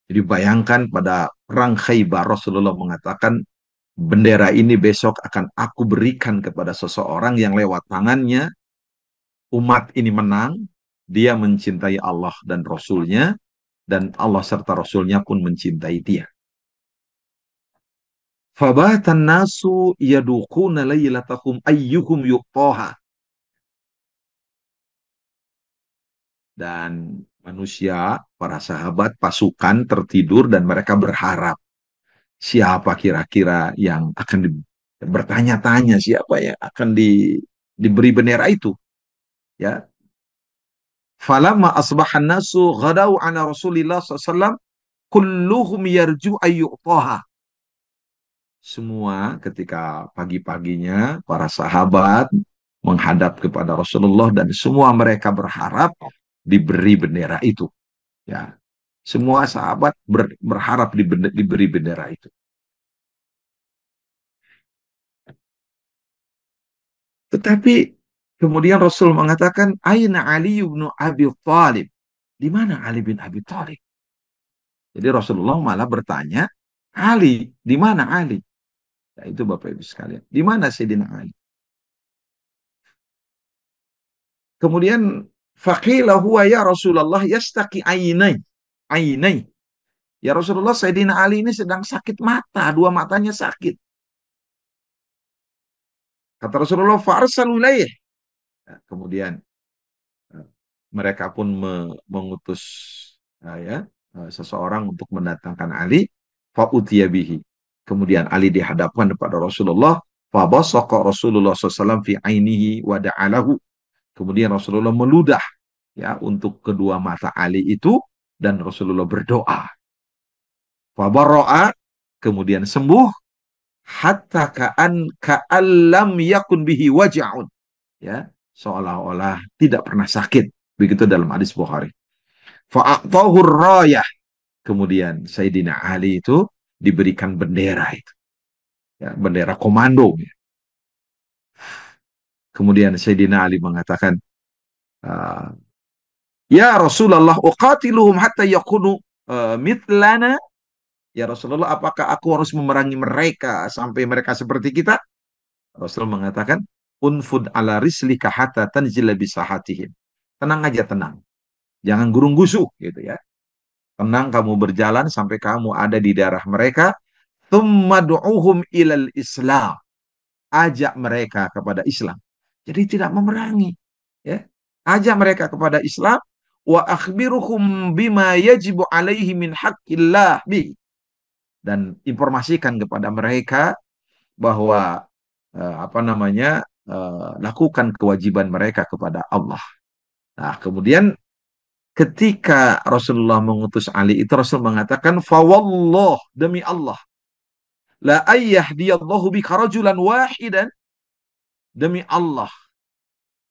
Jadi bayangkan pada perang Khaybar Rasulullah mengatakan bendera ini besok akan aku berikan kepada seseorang yang lewat tangannya umat ini menang, dia mencintai Allah dan Rasulnya, dan Allah serta Rasulnya pun mencintai dia. Fabatan nasu yadukuna laylatahum ayyuhum yuqtaha. Dan manusia, para sahabat, pasukan tertidur dan mereka berharap siapa kira-kira yang akan bertanya-tanya siapa yang akan diberi bendera itu, ya. Falamma asbahan nasu ghadau ala Rasulillah SAW kulluhum yarju ayyuqtaha. Semua ketika pagi-paginya para sahabat menghadap kepada Rasulullah dan semua mereka berharap diberi bendera itu, ya. Semua sahabat berharap diberi bendera itu. Tetapi kemudian Rasul mengatakan, Aina Ali bin Abi Thalib? Di mana Ali bin Abi Thalib? Jadi Rasulullah malah bertanya, Ali, di mana Ali? Nah, itu Bapak Ibu sekalian. Di mana Sayyidina Ali? Kemudian faqila huwa ya Rasulullah yastaqi ainai. Ainai. Ya Rasulullah, Sayyidina Ali ini sedang sakit mata, dua matanya sakit. Kata Rasulullah, fa'arsalu ilaih. Nah, kemudian mereka pun mengutus ya, seseorang untuk mendatangkan Ali, fa'utiya bihi. Kemudian Ali dihadapkan kepada Rasulullah, fabasaqa Rasulullah SAW fi ainihi wa da'alahu. Kemudian Rasulullah meludah ya untuk kedua mata Ali itu dan Rasulullah berdoa. Fabarra'a, kemudian sembuh, hatta ka'allam yakun bihi waja'un. Ya, seolah-olah tidak pernah sakit. Begitu dalam hadis Bukhari. Fa'aqtahu rayah. Kemudian Sayyidina Ali itu diberikan bendera itu. Ya, bendera komando. Kemudian Sayyidina Ali mengatakan, ya Rasulullah, uqatiluhum hatta yakunu mithlana. Ya Rasulullah, apakah aku harus memerangi mereka sampai mereka seperti kita? Rasul mengatakan, unfud ala rislika hatta tanzila bisahatihim. Tenang aja, tenang. Jangan gurung gusuh gitu ya. Tenang kamu berjalan sampai kamu ada di daerah mereka. Thumma du'uhum ilal Islam. Ajak mereka kepada Islam. Jadi tidak memerangi. Ya. Ajak mereka kepada Islam. Wa akhbiruhum bima yajibu alaihi min haqqillah bi. Dan informasikan kepada mereka bahwa lakukan kewajiban mereka kepada Allah. Nah, kemudian ketika Rasulullah mengutus Ali itu Rasul mengatakan fawallah, demi Allah, la ayyahdiyallahu bika rajulan wahidan, demi Allah,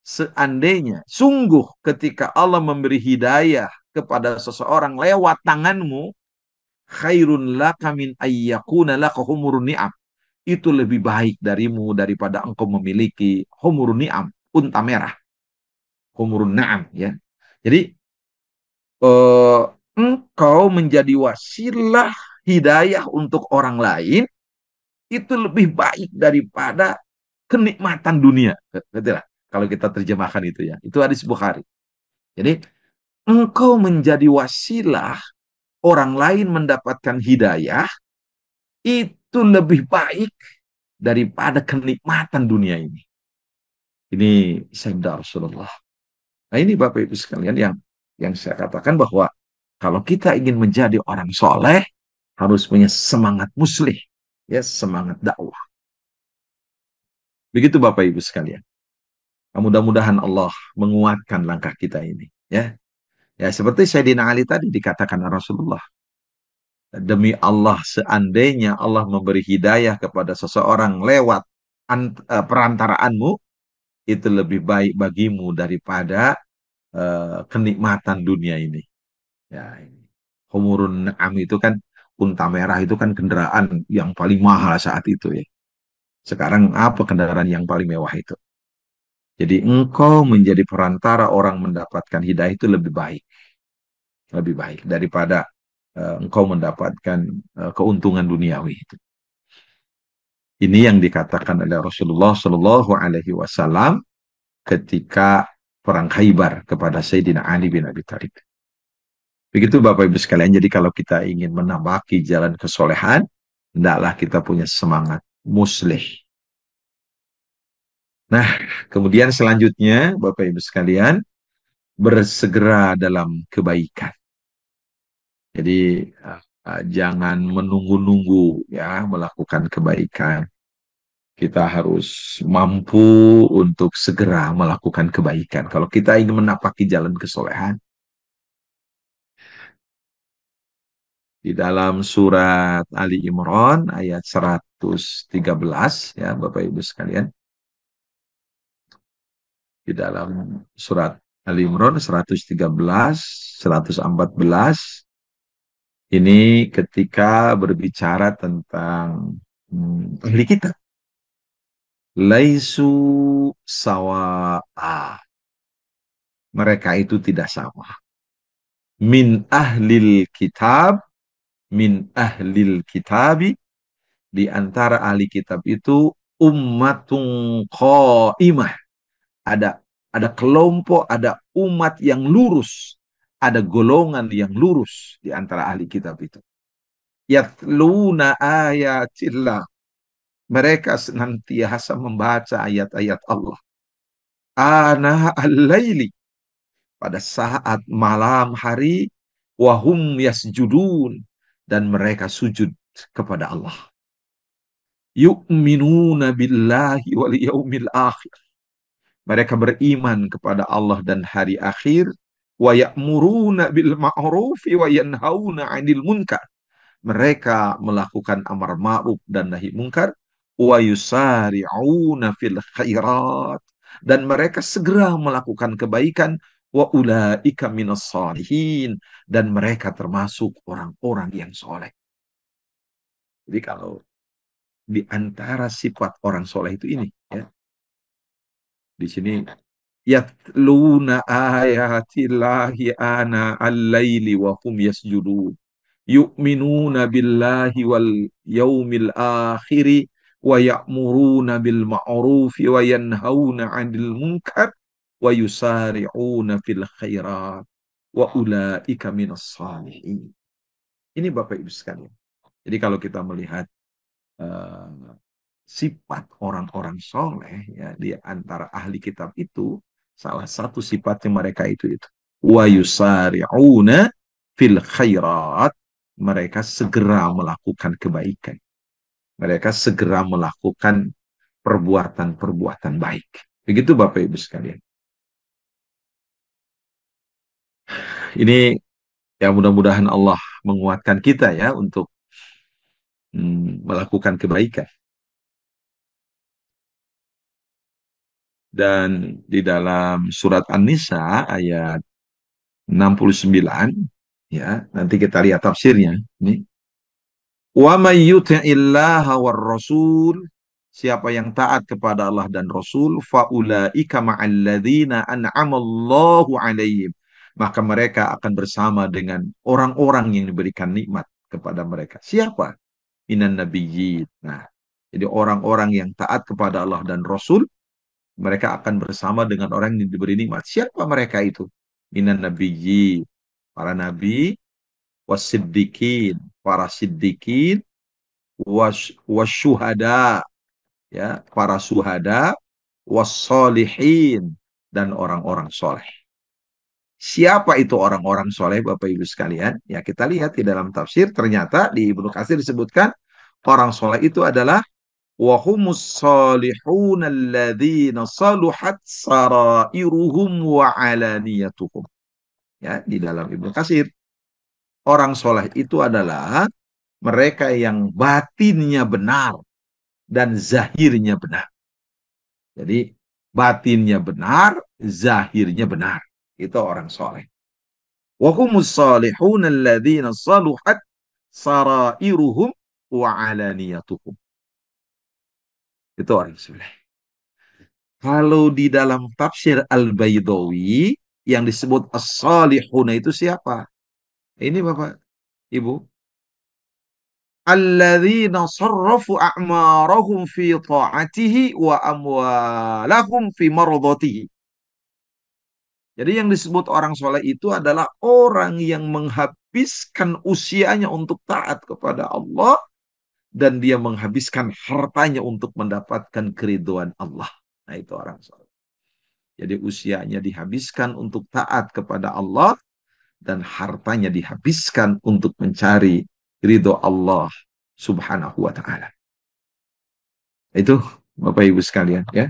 seandainya sungguh ketika Allah memberi hidayah kepada seseorang lewat tanganmu, khairun laka min ayyakuna laka humurun ni'am, itu lebih baik darimu daripada engkau memiliki humurun ni'am, unta merah, humurun na'am, ya. Jadi engkau menjadi wasilah hidayah untuk orang lain itu lebih baik daripada kenikmatan dunia. Betul lah, kalau kita terjemahkan itu ya. Itu hadis Bukhari. Jadi engkau menjadi wasilah orang lain mendapatkan hidayah itu lebih baik daripada kenikmatan dunia ini. Ini sabda Rasulullah. Nah, ini Bapak Ibu sekalian yang saya katakan bahwa kalau kita ingin menjadi orang soleh, harus punya semangat muslih, ya, semangat dakwah. Begitu Bapak Ibu sekalian. Mudah-mudahan Allah menguatkan langkah kita ini, ya. Ya, seperti Sayyidina Ali tadi dikatakan Rasulullah, demi Allah, seandainya Allah memberi hidayah kepada seseorang lewat perantaraanmu, itu lebih baik bagimu daripada kenikmatan dunia ini. Ya, ini. Humurun na'am itu kan, unta merah itu kan kendaraan yang paling mahal saat itu ya. Sekarang apa kendaraan yang paling mewah itu? Jadi engkau menjadi perantara orang mendapatkan hidayah itu lebih baik daripada engkau mendapatkan keuntungan duniawi itu. Ini yang dikatakan oleh Rasulullah Shallallahu Alaihi Wasallam ketika perang Khaybar kepada Sayyidina Ali bin Abi Thalib. Begitu Bapak Ibu sekalian. Jadi kalau kita ingin menambaki jalan kesolehan, hendaklah kita punya semangat muslih. Nah, kemudian selanjutnya Bapak Ibu sekalian, bersegera dalam kebaikan. Jadi jangan menunggu-nunggu ya melakukan kebaikan. Kita harus mampu untuk segera melakukan kebaikan. Kalau kita ingin menapaki jalan kesolehan, di dalam surat Ali Imran ayat 113 ya Bapak Ibu sekalian. Di dalam surat Ali Imran 113, 114 ini ketika berbicara tentang ahli kitab. Laisu sawa'a. Mereka itu tidak sama. Min ahlil kitab, min ahlil kitabi, di antara ahli kitab itu ummatun qaimah. Ada ada kelompok, ada umat yang lurus, ada golongan yang lurus di antara ahli kitab itu. Yatluna ayatillah. Mereka senantiasa membaca ayat-ayat Allah. Ana al-laili, pada saat malam hari, wahum yasjudun, dan mereka sujud kepada Allah. Yu'minuna billahi wal yaumil akhir. Mereka beriman kepada Allah dan hari akhir. Wa ya'muruna bil ma'rufi wa yanhauna 'anil munkar. Mereka melakukan amar ma'ruf dan nahi munkar. Wa yusari'una fil khairat. Dan mereka segera melakukan kebaikan. Wa ulaika minas salihin. Dan mereka termasuk orang-orang yang soleh. Jadi kalau di antara sifat orang soleh itu ini, ya, di sini yatluna ayatillahi ana al-laili wa hum yasjudun yu'minuna billahi wal yaumil akhiri wa ya'muruna bil ma'rufi wa yanhauna 'anil munkar wa yusari'una fil khairat wa ulaika minas salihin. Ini Bapak Ibu sekalian. Jadi kalau kita melihat uh, sifat orang-orang soleh ya di antara ahli kitab itu, salah satu sifatnya mereka itu wa yusari'una fil khairat, mereka segera melakukan kebaikan, mereka segera melakukan perbuatan-perbuatan baik. Begitu Bapak Ibu sekalian. Ini ya mudah-mudahan Allah menguatkan kita ya untuk melakukan kebaikan. Dan di dalam surat An-Nisa ayat 69 ya, nanti kita lihat tafsirnya. Ini wa may yuti'illaha war rasul, siapa yang taat kepada Allah dan Rasul, faulaika ma'al ladzina an'amallahu 'alaihim, maka mereka akan bersama dengan orang-orang yang diberikan nikmat kepada mereka. Siapa? Minan nabiyyin. Nah, jadi orang-orang yang taat kepada Allah dan Rasul, mereka akan bersama dengan orang yang diberi nikmat. Siapa mereka itu? Minan nabiyyin, para nabi, wasiddiqin, para siddiqin, wasyuhada, ya, para suhada, wassolihin, dan orang-orang soleh. Siapa itu orang-orang soleh Bapak Ibu sekalian? Ya kita lihat di dalam tafsir, ternyata di Ibnu Katsir disebutkan orang soleh itu adalah wahumus salihun alladzina saluhat sarairuhum wa alaniyatuhum. Ya, di dalam Ibnu Katsir, orang soleh itu adalah mereka yang batinnya benar dan zahirnya benar. Jadi batinnya benar, zahirnya benar. Itu orang soleh. Wahumus salihun alladzina saluhat sarairuhum wa alaniyatuhum. Itu orang soleh. Kalau di dalam tafsir Al-Baydawi yang disebut as-salihuna itu siapa? Ini Bapak, Ibu. Alladzina sarrafu a'marahum fi ta'atihi wa amwalahum fi mardatihi. Jadi yang disebut orang soleh itu adalah orang yang menghabiskan usianya untuk taat kepada Allah dan dia menghabiskan hartanya untuk mendapatkan keriduan Allah. Nah, itu orang soleh. Jadi usianya dihabiskan untuk taat kepada Allah dan hartanya dihabiskan untuk mencari ridho Allah Subhanahu wa taala. Itu Bapak Ibu sekalian ya.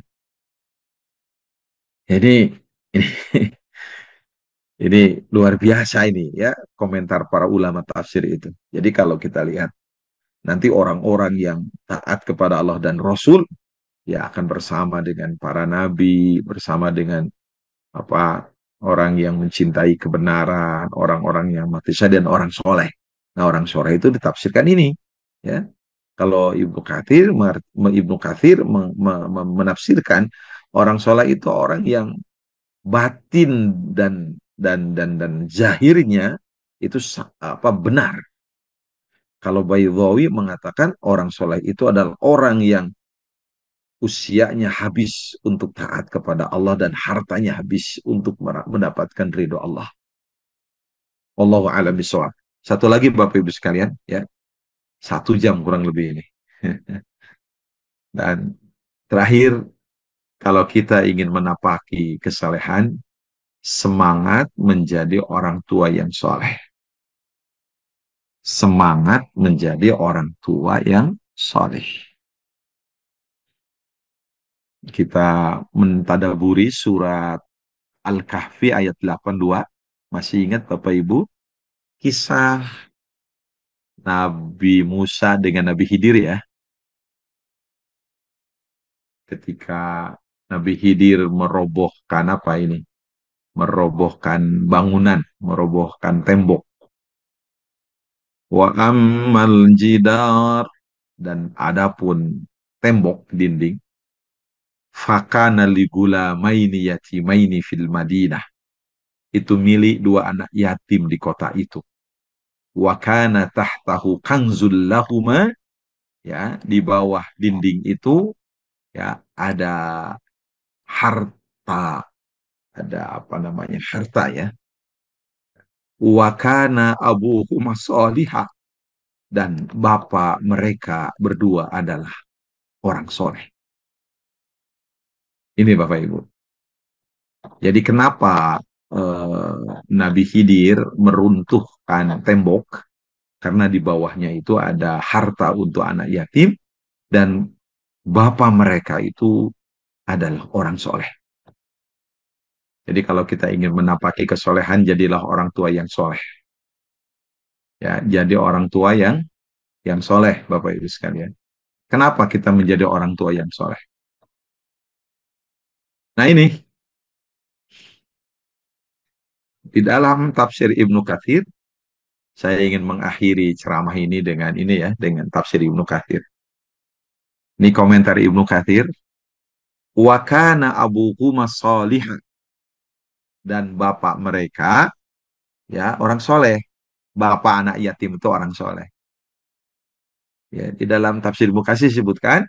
Jadi ini ini luar biasa ini ya komentar para ulama tafsir itu. Jadi kalau kita lihat nanti orang-orang yang taat kepada Allah dan Rasul ya akan bersama dengan para nabi, bersama dengan apa orang yang mencintai kebenaran, orang-orang yang mati syahid dan orang soleh. Nah, orang soleh itu ditafsirkan ini, ya. Kalau Ibnu Katsir menafsirkan orang soleh itu orang yang batin dan zahirnya itu apa benar. Kalau Baydawi mengatakan orang soleh itu adalah orang yang usianya habis untuk taat kepada Allah dan hartanya habis untuk mendapatkan ridho Allah. Wallahu a'lam bishawab. Satu lagi Bapak Ibu sekalian, ya. 1 jam kurang lebih ini. Dan terakhir, kalau kita ingin menapaki kesalehan, semangat menjadi orang tua yang soleh. Semangat menjadi orang tua yang soleh. Kita mentadaburi surat Al-Kahfi ayat 82. Masih ingat Bapak Ibu? Kisah Nabi Musa dengan Nabi Khidir ya. Ketika Nabi Khidir merobohkan apa ini? Merobohkan bangunan, merobohkan tembok. Wa ammal jidar, dan adapun tembok dinding, fakana ligulamaini yatimaini fil Madinah. Itu milik 2 anak yatim di kota itu. Wa kana tahtahu kanzul lahuma, ya, di bawah dinding itu ya ada harta, ada apa namanya harta ya. Wakana abuhuma solihah, dan bapak mereka berdua adalah orang soleh. Ini Bapak Ibu. Jadi kenapa Nabi Khidir meruntuhkan tembok? Karena di bawahnya itu ada harta untuk anak yatim dan bapak mereka itu adalah orang soleh. Jadi kalau kita ingin menapaki kesolehan, jadilah orang tua yang soleh. Ya, jadi orang tua yang soleh, Bapak Ibu sekalian. Kenapa kita menjadi orang tua yang soleh? Nah ini, di dalam tafsir Ibnu Katsir, saya ingin mengakhiri ceramah ini dengan ini ya, dengan tafsir Ibnu Katsir. Ini komentar Ibnu Katsir. Wa kana abuhuma shalihan, dan bapak mereka ya orang soleh. Bapak anak yatim itu orang soleh. Ya, di dalam tafsir Ibnu Katsir disebutkan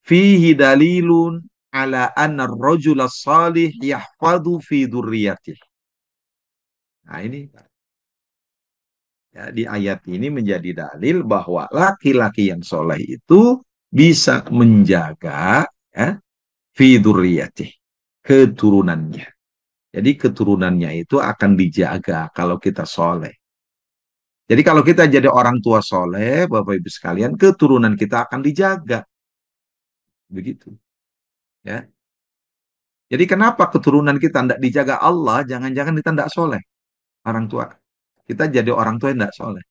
fihi dalilun ala anna ar-rajula salih yahfadhu fi dzurriyyatihi. Nah, ini ya, di ayat ini menjadi dalil bahwa laki-laki yang soleh itu bisa menjaga ya, fi dzurriyyatihi, keturunannya. Jadi keturunannya itu akan dijaga kalau kita soleh. Jadi kalau kita jadi orang tua soleh, Bapak Ibu sekalian, keturunan kita akan dijaga. Begitu. Ya. Jadi kenapa keturunan kita tidak dijaga Allah? Jangan-jangan kita tidak soleh. Orang tua. Kita jadi orang tua yang tidak soleh.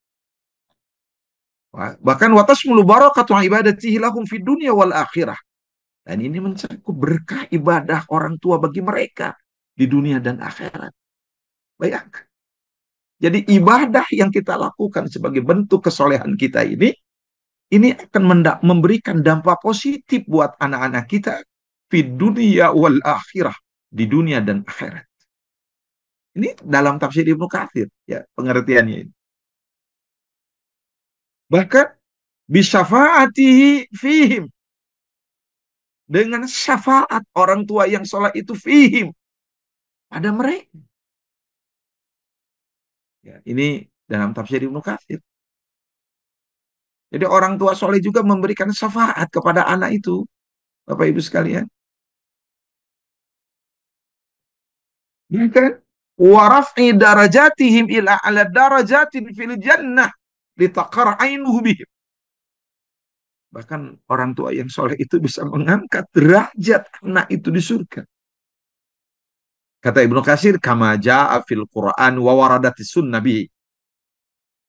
Bahkan watasmulu barakatu ibadatihi lahum fid dunya wal akhirah. Dan ini mencakup berkah ibadah orang tua bagi mereka di dunia dan akhirat. Bayangkan. Jadi ibadah yang kita lakukan sebagai bentuk kesolehan kita ini akan memberikan dampak positif buat anak-anak kita fid dunya wal akhirah, di dunia dan akhirat. Ini dalam tafsir Ibnu Katsir ya pengertiannya ini. Bahkan bisyafaatihi fihim, dengan syafaat orang tua yang soleh itu fihim, pada mereka. Ya, ini dalam tafsir Ibnu Katsir. Jadi orang tua soleh juga memberikan syafaat kepada anak itu, Bapak Ibu sekalian. Bukan waraf'i darajatihim ila ala darajatin fil jannah litaqar ainuhu bihim. Bahkan orang tua yang soleh itu bisa mengangkat derajat anak itu di surga. Kata Ibnu Katsir, kama jaa fil Qur'an wa waradatis sunnah bihi.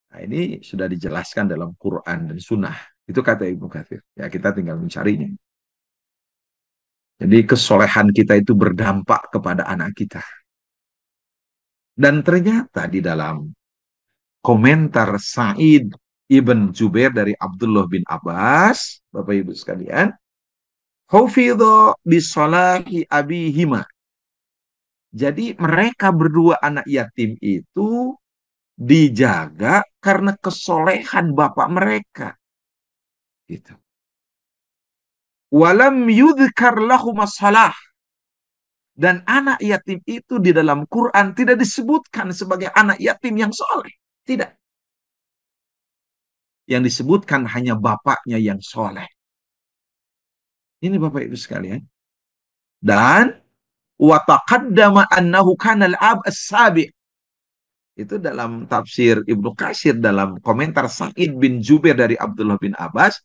Nah, ini sudah dijelaskan dalam Quran dan Sunnah. Itu kata Ibnu Katsir. Ya, kita tinggal mencarinya. Jadi kesolehan kita itu berdampak kepada anak kita. Dan ternyata di dalam komentar Sa'id Ibn Jubair dari Abdullah bin Abbas, Bapak Ibu sekalian, hufidha bisalahi abihima. Jadi mereka berdua anak yatim itu dijaga karena kesolehan bapak mereka. Gitu. Walam yudhkar lahum salah. Dan anak yatim itu di dalam Quran tidak disebutkan sebagai anak yatim yang soleh. Tidak. Yang disebutkan hanya bapaknya yang soleh. Ini Bapak Ibu sekalian. Dan wa taqaddama annahu kana al-ab as-sabi'. Itu dalam tafsir Ibnu Katsir dalam komentar Sa'id bin Jubair dari Abdullah bin Abbas,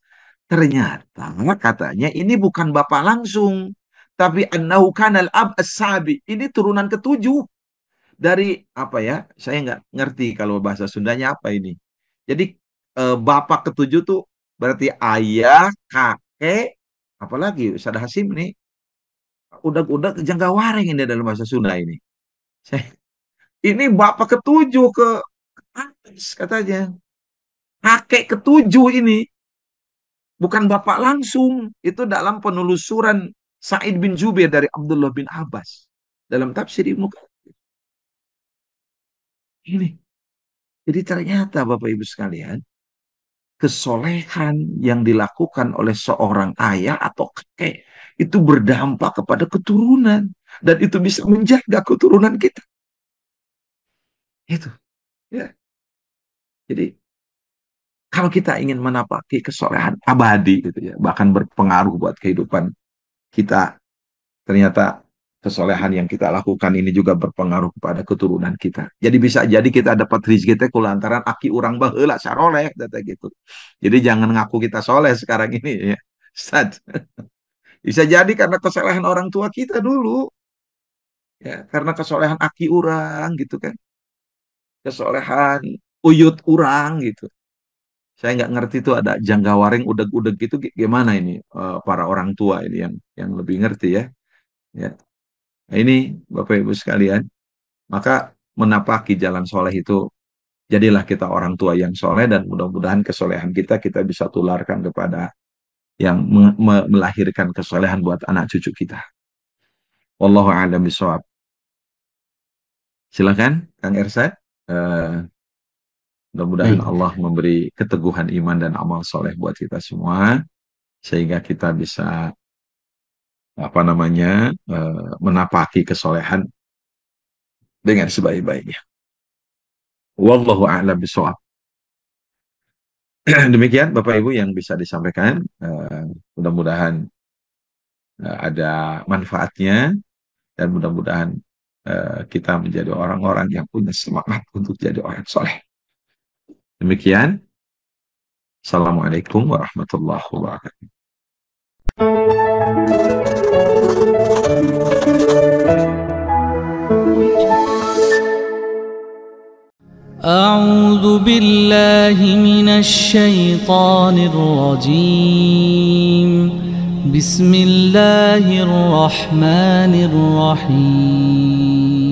ternyata katanya ini bukan bapak langsung, tapi annahu kana al-ab as-sabi'. Ini turunan ketujuh dari apa ya? Saya nggak ngerti kalau bahasa Sundanya apa ini. Jadi bapak ketujuh tuh berarti ayah, kakek, apalagi Ustaz Hasim nih. Udah jangka waring ini dalam bahasa Sunda ini. Ini bapak ketujuh ke atas katanya. Kakek ketujuh ini. Bukan bapak langsung. Itu dalam penelusuran Sa'id bin Jubair dari Abdullah bin Abbas. Dalam tafsir Ibnu Katsir. Ini. Jadi ternyata Bapak Ibu sekalian, kesolehan yang dilakukan oleh seorang ayah atau kakek itu berdampak kepada keturunan. Dan itu bisa menjaga keturunan kita. Itu. Ya. Jadi kalau kita ingin menapaki kesolehan abadi gitu ya, bahkan berpengaruh buat kehidupan kita, ternyata kesolehan yang kita lakukan ini juga berpengaruh kepada keturunan kita. Jadi bisa jadi kita dapat rezeki teh kulantaran aki urang baheula saroleh kata gitu. Jadi jangan ngaku kita soleh sekarang ini ya. Ustaz. Bisa jadi karena kesolehan orang tua kita dulu. Ya, karena kesolehan aki urang gitu kan. Kesolehan uyut urang gitu. Saya nggak ngerti tuh ada janggawaring udeg-udeg gitu gimana ini para orang tua ini yang lebih ngerti ya. Ya. Nah, ini Bapak Ibu sekalian, maka menapaki jalan soleh itu jadilah kita orang tua yang soleh dan mudah-mudahan kesolehan kita bisa tularkan kepada yang melahirkan kesolehan buat anak cucu kita. Wallahu a'lam bishawab. Silakan Kang Ersa. Mudah-mudahan Allah memberi keteguhan iman dan amal soleh buat kita semua sehingga kita bisa menapaki kesolehan dengan sebaik-baiknya. Wallahu a'lam bishawab. Demikian Bapak Ibu yang bisa disampaikan. Mudah-mudahan ada manfaatnya dan mudah-mudahan kita menjadi orang-orang yang punya semangat untuk jadi orang soleh. Demikian. Assalamualaikum warahmatullahi wabarakatuh. أعوذ بالله من الشيطان الرجيم بسم الله الرحمن الرحيم